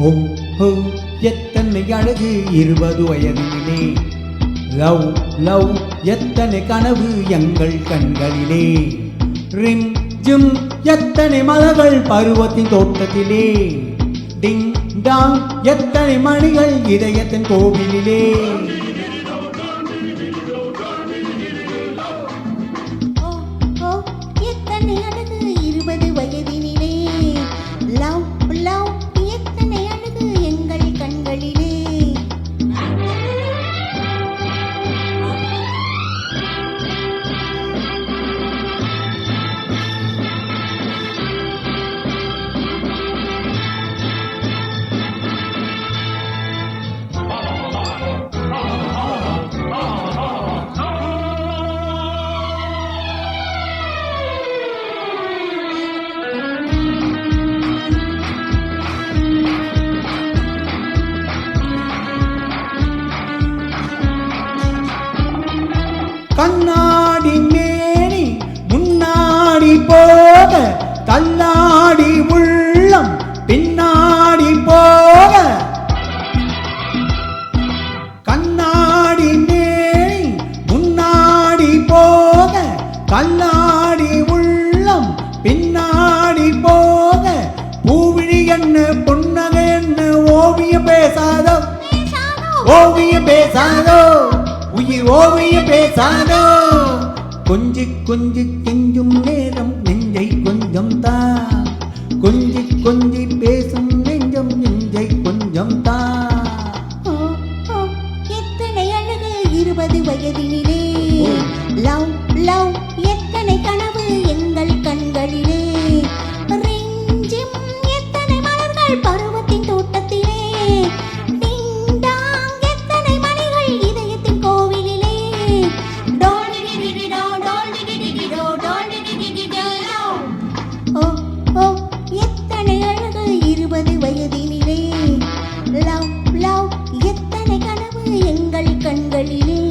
ஓ ஹோ எத்தனை அழகு 20 வயதினிலே. லவ் லவ் எத்தனை கனவு எங்கள் கண்களிலே. ரிம் ஜிம் எத்தனை மலர்கள் பருவத்தின் தோட்டத்திலே. டிங் டாங் எத்தனை மணிகள் இதயத்தின் கோவிலிலே. எத்தனை அழகு 20 வயதினிலே. லவ் லவ் எத்தனை அழகு எங்கள் கண்களிலே. கண்ணாடி மேனி முன்னாடி போக தள்ளாடி உள்ளம் பின்னாடி போக. கண்ணாடி மேனி முன்னாடி போக தள்ளாடி உள்ளம் பின்னாடி போக. பூவிழி என்ன புன்னகை என்ன ஓவியம் பேசாதோ ஓவியம் பேசாதோ உயிர் ஓவியம் பேசாதோ. கொஞ்சி கொஞ்சி கெஞ்சும் நேரம் நெஞ்சை கொஞ்சம் தா. கொஞ்சி கொஞ்சி பேசும் நெஞ்சம் நெஞ்சை கொஞ்சம் தா. எத்தனை அழகு 20 வயதினிலே. லவ் லவ் எத்தனை கனவு எங்கள் கண்களிலே. ரிங் ஜிம் எத்தனை மலர்கள் பருவத்தின் தோட்டத்திலே. டிங் டாங் எத்தனை மணிகள் இதயத்தின் கோவிலிலே. டோல் டிடிடிடோ டோல் டிடிடிடோ டோல் டிடிடிடோ. ஓ ஓ எத்தனை அழகு 20 வயதினிலே. லவ் லவ் எத்தனை கனவு எங்கள் கண்களிலே.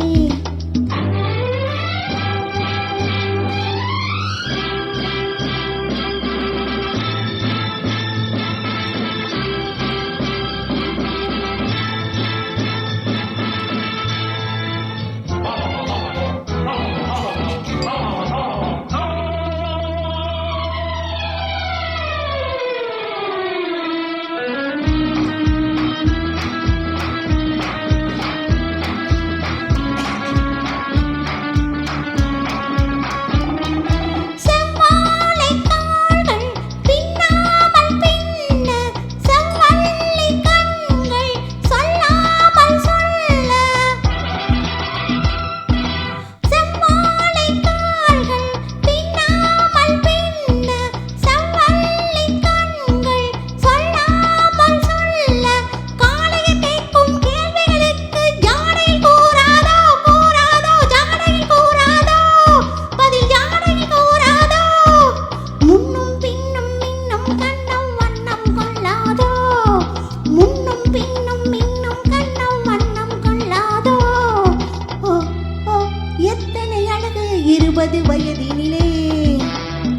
வயதினிலே.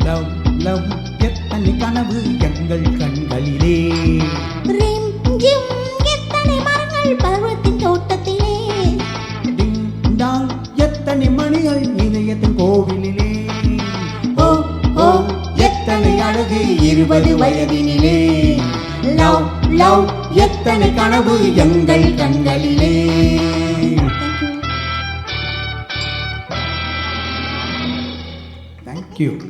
லவ் லவ் எத்தனை கனவு எங்கள் கண்களிலே. ரிம் ஜிம் எத்தனை மரங்கள் பருவத்தின் தோட்டத்திலே. டிங் டாங் எத்தனை மணிகள் இதயத்தின் கோவிலிலே. ஓ ஓ எத்தனை அழகு 20 வயதினிலே. லவ் லவ் எத்தனை கனவு எங்கள் கண்களிலே. Thank you.